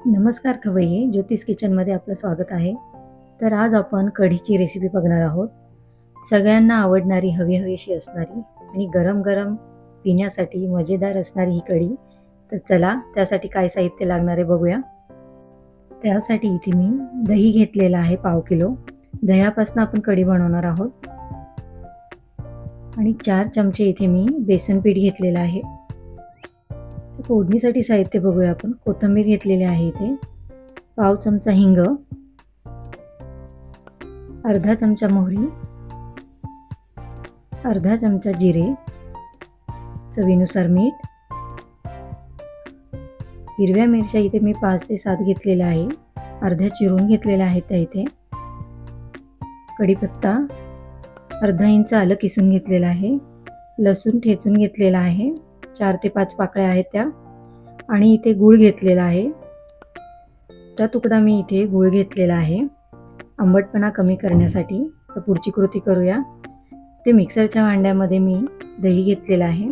नमस्कार खवय्ये, ज्योतिष किचनमध्ये आपलं स्वागत आहे. तर आज आपण कढीची रेसिपी बघणार आहोत. सगळ्यांना आवडणारी, हवी-हवीशी असणारी आणि गरम-गरम पिण्यासाठी मजेदार असणारी ही कढी. तर चला त्यासाठी काय साहित्य लागणार आहे बघूया. त्यासाठी इथे मी दही घेतलेला आहे पाव किलो. दह्यापासून आपण कढी बनवणार आहोत. आणि 4 चमचे इथे मी बेसन पीठ घेतलेलं आहे. फोडणीसाठी साहित्य बघूया आपण. कोथिंबीर घेतलेली आहे इथे, पाव चमचा हिंग, अर्धा चमचा मोहरी, अर्धा चमचा जिरे, चवीनुसार मीठ, हिरव्या मिरच्या इथे मी 5 ते 7 घेतलेल्या आहे, अर्ध्या चिरून घेतलेल्या आहेत त्या इथे, कढीपत्ता, अर्धा इंच आलं किसून घेतलेलं आहे, लसूण ठेचून घेतलेला आहे, 4 ते 5 पाकळ्या आहेत त्या, आणि इथे गूळ घेतलेला आहे. त्या तुकडा मी इथे गूळ घेतलेला आहे आंबटपणा कमी करण्यासाठी. तर पुढची कृती करूया. ते मिक्सरच्या भांड्यामध्ये मी दही घेतलेलं आहे.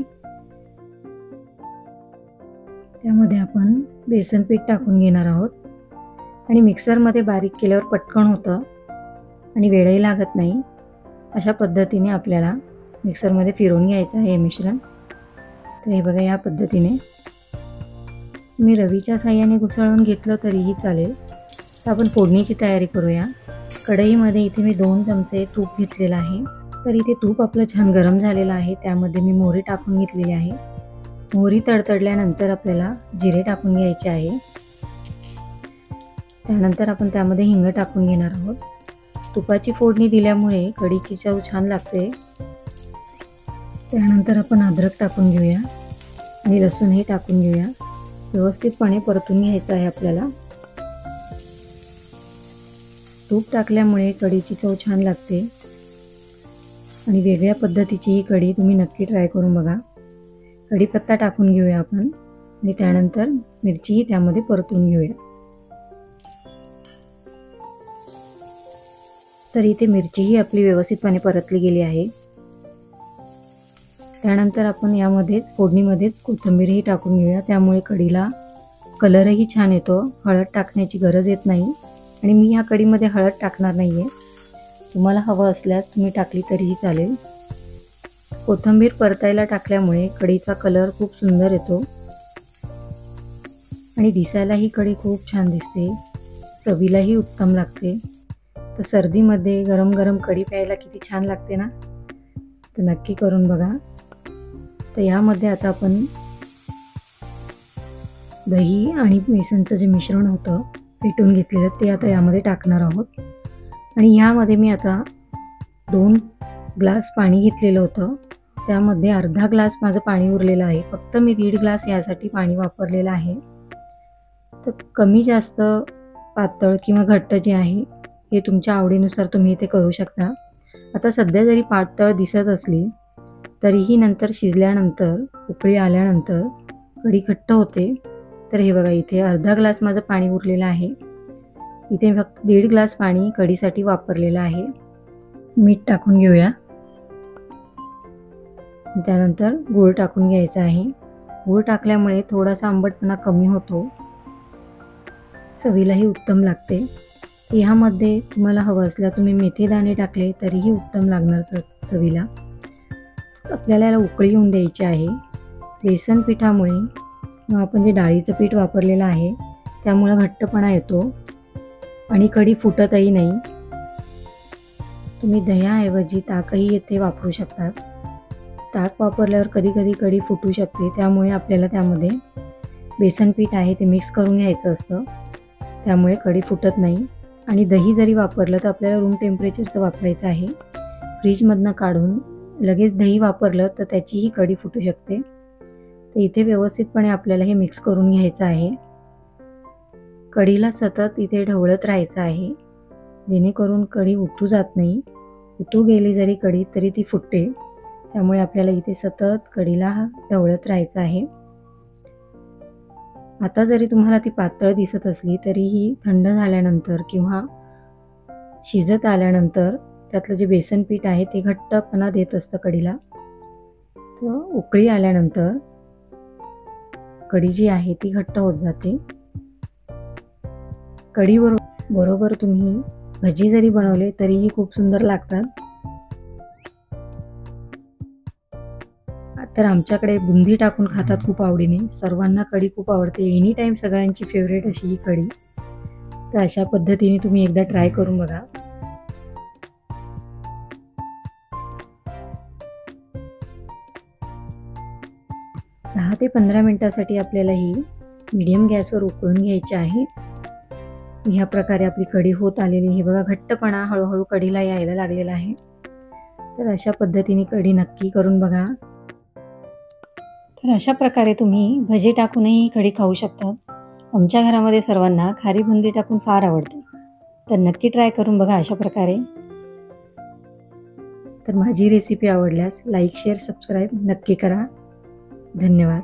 त्यामध्ये आपण बेसन पीठ टाकून घेणार आहोत आणि मिक्सरमध्ये बारीक केल्यावर पटकन होतं आणि वेळही लागत नाही. अशा पद्धतीने आपल्याला मिक्सरमध्ये फिरवून घ्यायचं आहे हे मिश्रण. तर हे बघा, या पद्धतीने मी रवीच्या साहाय्याने घुसळून घेतलं तरीही चालेल. तर आपण फोडणीची तयारी करूया. कढईमध्ये इथे मी 2 चमचे तूप घेतलेलं आहे. तर इथे तूप आपलं छान गरम झालेलं आहे. त्यामध्ये मी मोहरी टाकून घेतलेली आहे. मोहरी तडतडल्यानंतर आपल्याला जिरे टाकून घ्यायचे आहे. त्यानंतर आपण त्यामध्ये हिंग टाकून घेणार आहोत. तुपाची फोडणी दिल्यामुळे कढीची चव छान लागते. त्यानंतर आपण अद्रक टाकून घेऊया आणि लसूणही टाकून घेऊया. व्यवस्थितपणे परतून घ्यायचं आहे आपल्याला. तूप टाकल्यामुळे कढीची चव छान लागते आणि वेगळ्या पद्धतीची ही कढी तुम्ही नक्की ट्राय करून बघा. कढीपत्ता टाकून घेऊया आपण आणि त्यानंतर मिरचीही त्यामध्ये परतून घेऊया. तर इथे मिरचीही आपली व्यवस्थितपणे परतली गेली आहे. त्यानंतर आपण यामध्येच फोडणीमध्येच कोथिंबीरही टाकून घेऊया. त्यामुळे कढीला कलरही छान येतो. हळद टाकण्याची गरज येत नाही आणि मी या कढीमध्ये हळद टाकणार नाही आहे. तुम्हाला हवं असल्यास तुम्ही टाकली तरीही चालेल. कोथिंबीर परतायला टाकल्यामुळे कढीचा कलर खूप सुंदर येतो आणि दिसायला ही कढी खूप छान दिसते. चवीलाही उत्तम लागते. तर सर्दीमध्ये गरम गरम कढी प्यायला किती छान लागते ना. तर नक्की करून बघा. तर यामध्ये आता आपण दही आणि बेसनचं जे मिश्रण होतं फेटून घेतलेलं ते आता यामध्ये टाकणार आहोत. आणि ह्यामध्ये मी आता 2 ग्लास पाणी घेतलेलं होतं. त्यामध्ये अर्धा ग्लास माझं पाणी उरलेलं आहे. फक्त मी 1.5 ग्लास यासाठी पाणी वापरलेलं आहे. तर कमी जास्त पातळ किंवा घट्ट जे आहे हे तुमच्या आवडीनुसार तुम्ही इथे करू शकता. आता सध्या जरी पातळ दिसत असली तरीही नंतर शिजल्यानंतर, उकळी आल्यानंतर कढी घट्ट होते. तर हे बघा, इथे अर्धा ग्लास माझं पाणी उरलेलं आहे. इथे फक्त 1.5 ग्लास पाणी कढीसाठी वापरलेलं आहे. मीठ टाकून घेऊया. त्यानंतर गूळ टाकून घ्यायचा आहे. गूळ टाकल्यामुळे थोडासा आंबटपणा कमी होतो. चवीलाही उत्तम लागते. ह्यामध्ये तुम्हाला हवं असल्यास तुम्ही मेथीदाणे टाकले तरीही उत्तम लागणार चवीला. आपल्याला याला उकळी येऊन द्यायची आहे. बेसन पिठामुळे आपण जे डाळीचं पीठ वापरलेलं आहे त्यामुळे घट्टपणा येतो आणि कढी फुटतही नाही. तुम्ही दह्याऐवजी ताकही येथे वापरू शकता. ताक वापरल्यावर कधी कधी कढी फुटू शकते. त्यामुळे आपल्याला त्यामध्ये बेसन पीठ आहे ते मिक्स करून घ्यायचं असतं. त्यामुळे कढी फुटत नाही. आणि दही जरी वापरलं तर आपल्याला रूम टेम्परेचरचं वापरायचं आहे. फ्रीजमधनं काढून लगेच दही वापरलं तर त्याचीही कढी फुटू शकते. तर इथे व्यवस्थितपणे आपल्याला हे मिक्स करून घ्यायचं आहे. कढीला सतत इथे ढवळत राहायचं आहे जेणेकरून कढी उतू जात नाही. उतू गेली जरी कढी तरी ती फुटते. त्यामुळे आपल्याला इथे सतत कढीला ढवळत राहायचं आहे. आता जरी तुम्हाला ती पातळ दिसत असली तरीही थंड झाल्यानंतर किंवा शिजत आल्यानंतर त्यातलं जे बेसन पीठ आहे ते घट्टपणा देत असतं कढीला. तर उकळी आल्यानंतर कढी जी आहे ती घट्ट होत जाते. कढी बरोबर तुम्ही भजी जरी बनवले तरीही खूप सुंदर लागतात. तर आमच्याकडे बुंदी टाकून खातात खूप आवडीने. सर्वांना कढी खूप आवडते. एनी टाईम सगळ्यांची फेवरेट अशी ही कढी. तर अशा पद्धतीने तुम्ही एकदा ट्राय करून बघा. दहा ते 15 मिनिटासाठी आपल्याला ही मीडियम गॅसवर उकळून घ्यायची आहे. ह्या प्रकारे आपली कढी होत आलेली. हे बघा घट्टपणा हळूहळू कढीला यायला लागलेला आहे. तर अशा पद्धतीने कढी नक्की करून बघा. तर अशा प्रकारे तुम्ही भजी टाकूनही ही कढी खाऊ शकता. आमच्या घरामध्ये सर्वांना खारी बुंदी टाकून फार आवडते. तर नक्की ट्राय करून बघा अशा प्रकारे. तर माझी रेसिपी आवडल्यास लाईक, शेअर, सबस्क्राईब नक्की करा. धन्यवाद.